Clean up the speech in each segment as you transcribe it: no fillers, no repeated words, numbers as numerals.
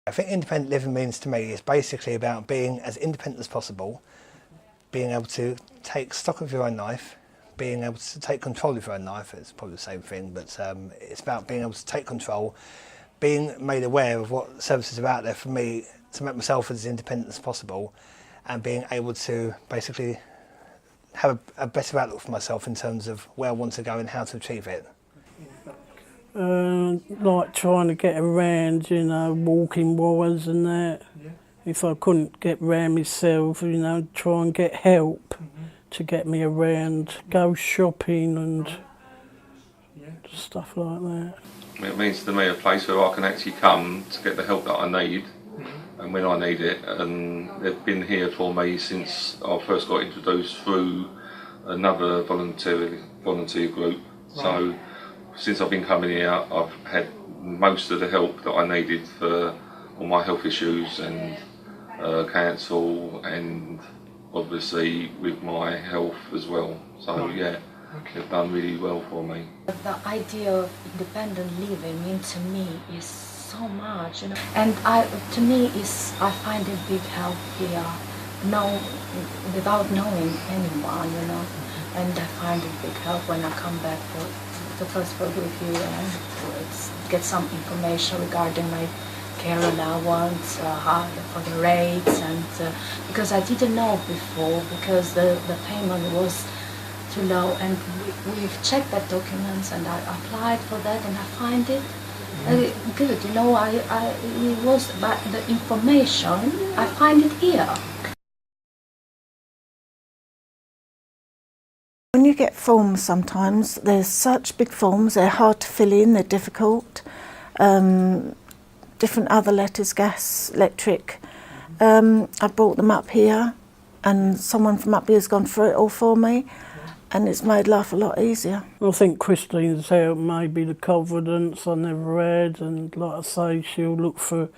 I think independent living means to me is basically about being as independent as possible, being able to take stock of your own life, being able to take control of your own life. It's probably the same thing, but it's about being able to take control, being made aware of what services are out there for me to make myself as independent as possible, and being able to basically have a better outlook for myself in terms of where I want to go and how to achieve it. Like trying to get around, you know, walking wires and that. Yeah. If I couldn't get around myself, you know, try and get help to get me around, go shopping and stuff like that. It means to me a place where I can actually come to get the help that I need and when I need it, and they've been here for me since I first got introduced through another volunteer group. Right. So since I've been coming here, I've had most of the help that I needed for all my health issues and cancer, and obviously with my health as well. So yeah, they've done really well for me. The idea of independent living means to me is so much, you know, and to me I find a big help here, without knowing anyone, you know, and I find a big help when I come back to first work with you and get some information regarding my care allowance, for the rates, and because I didn't know before, because the payment was too low, and we've checked that documents and I applied for that and I find it good, you know. It was about the information, I find it here. When you get forms sometimes, there's such big forms, they're hard to fill in, they're difficult. Different other letters, gas, electric. I brought them up here and someone from up here has gone through it all for me, and it's made life a lot easier. I think Christine's helped, maybe the confidence I never had, and like I say, she'll look for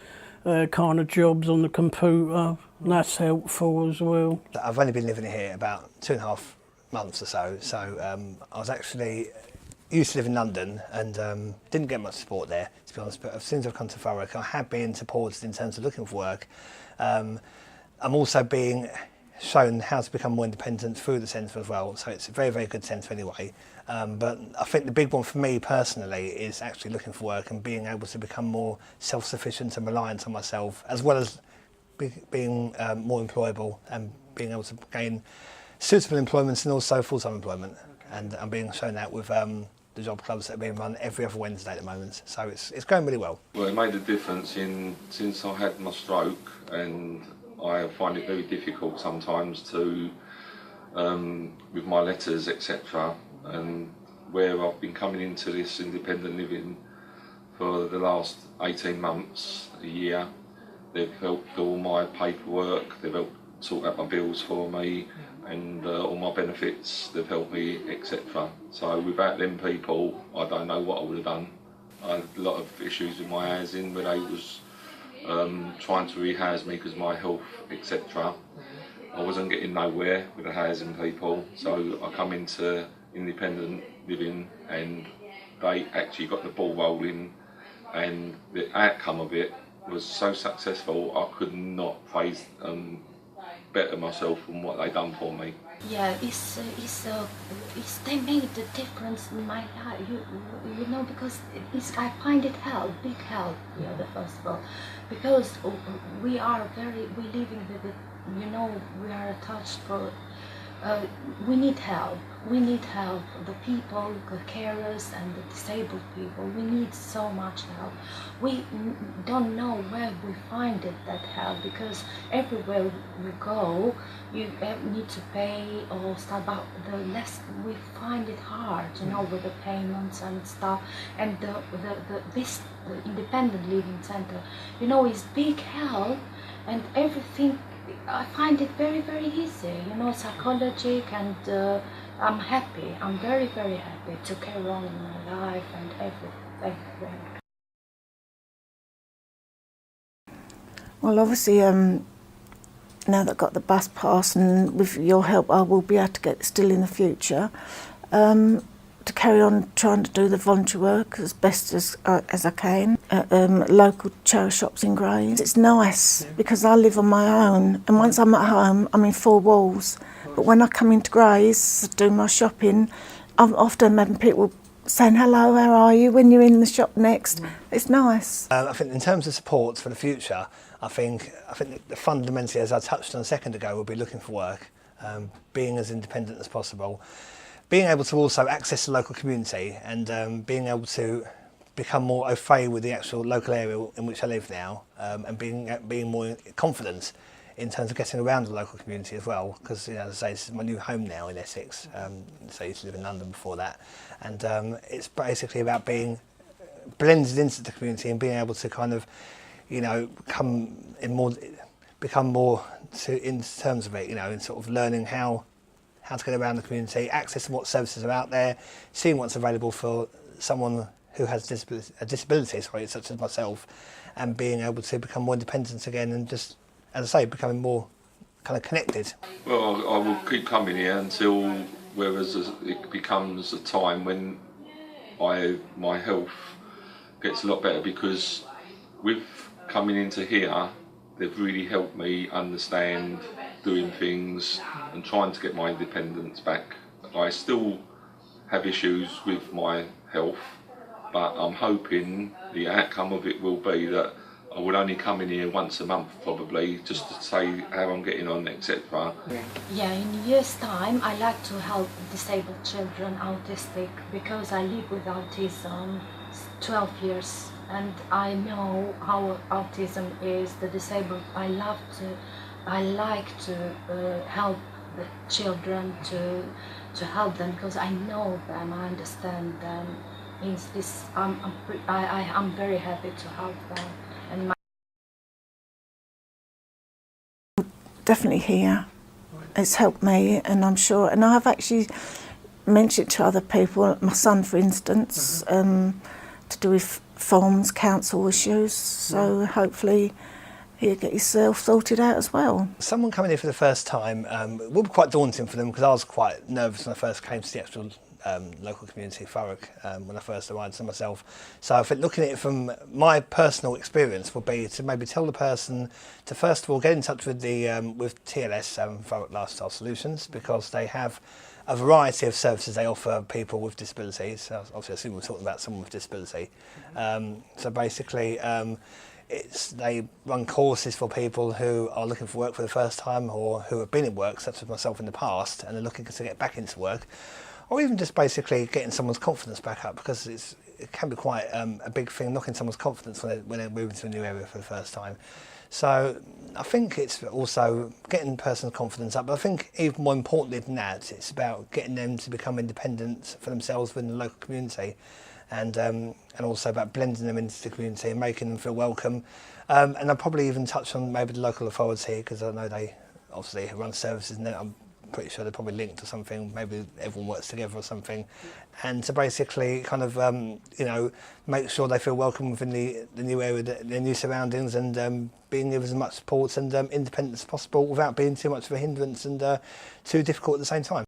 kind of jobs on the computer, and that's helpful as well. I've only been living here about 2.5 months or so, I was actually used to live in London and didn't get much support there, to be honest, but as soon as I've come to Thurrock, I have been supported in terms of looking for work. I'm also being shown how to become more independent through the centre as well, so it's a very, very good centre anyway. But I think the big one for me personally is actually looking for work and being able to become more self-sufficient and reliant on myself, as well as being more employable and being able to gain suitable employment and also full-time employment. And I'm being shown that with the job clubs that are being run every other Wednesday at the moment, so it's going really well. Well, it made a difference since I had my stroke, and I find it very difficult sometimes to, with my letters, etc. And where I've been coming into this independent living for the last 18 months, a year, they've helped with all my paperwork, they've helped sort out my bills for me, and all my benefits, they've helped me, etc. So without them people, I don't know what I would have done. I had a lot of issues with my housing where they was trying to rehouse me because of my health, etc. I wasn't getting nowhere with the housing people, so I come into independent living and they actually got the ball rolling, and the outcome of it was so successful I could not praise better myself from what they done for me. Yeah, they made the difference in my life, you know, because I find it big help here, the first of all, because we living with it, you know, we are attached for, we need help, the people, the carers and the disabled people, we need so much help. We don't know where we find that help, because everywhere we go, you need to pay or stuff, but we find it hard, you know, with the payments and stuff. And this independent living centre, you know, is big help, and everything. I find it very, very easy, you know, psychologic, and I'm happy. I'm very, very happy to carry on in my life and everything. Well, obviously, now that I've got the bus pass, and with your help, I will be able to get still in the future to carry on trying to do the voluntary work as best as I can. at local charity shops in Grays. It's nice because I live on my own, and once I'm at home, I'm in four walls. But when I come into Grays to do my shopping, I'm often having people saying, hello, how are you, when you're in the shop next. It's nice. I think in terms of support for the future, I think the fundamentally, as I touched on a second ago, will be looking for work, being as independent as possible, being able to also access the local community, and being able to become more au fait with the actual local area in which I live now, and being more confident in terms of getting around the local community as well, because, as I say, this is my new home now in Essex. So I used to live in London before that, and it's basically about being blended into the community and being able to kind of, become more in terms of it, in sort of learning how to get around the community, accessing what services are out there, seeing what's available for someone who has a disability, such as myself, and being able to become more independent again, and just, as I say, becoming more kind of connected. Well, I will keep coming here until it becomes a time when my health gets a lot better, because with coming into here, they've really helped me understand doing things and trying to get my independence back. I still have issues with my health, but I'm hoping the outcome of it will be that I will only come in here once a month probably, just to say how I'm getting on, etc. Yeah, in a year's time, I like to help disabled children, autistic, because I live with autism 12 years, and I know how autism is, the disabled. I like to help the children, to help them, because I know them, I understand them. Means this, I'm very happy to help them. And Definitely here. It's helped me, and I'm sure, and I have actually mentioned to other people, my son for instance, to do with forms, council issues, so hopefully he'll get himself sorted out as well. Someone coming here for the first time will be quite daunting for them, because I was quite nervous when I first came to the actual local community, Thurrock, when I first arrived to myself. So I think looking at it from my personal experience would be to maybe tell the person to first of all get in touch with the with TLS, Thurrock Lifestyle Solutions, because they have a variety of services they offer people with disabilities. So obviously, I assume we're talking about someone with disability. So basically, they run courses for people who are looking for work for the first time, or who have been in work, such as myself in the past, and are looking to get back into work, or even just basically getting someone's confidence back up, because it can be quite a big thing, knocking someone's confidence when they're moving to a new area for the first time. So I think it's also getting the person's confidence up, but I think even more importantly than that, it's about getting them to become independent for themselves within the local community, and also about blending them into the community and making them feel welcome. And I'll probably even touch on maybe the local authority, because I know they obviously run services, and I'm pretty sure they're probably linked to something, maybe everyone works together or something, and to basically kind of make sure they feel welcome within the new area, the new surroundings, and being given as much support and independence as possible without being too much of a hindrance and too difficult at the same time.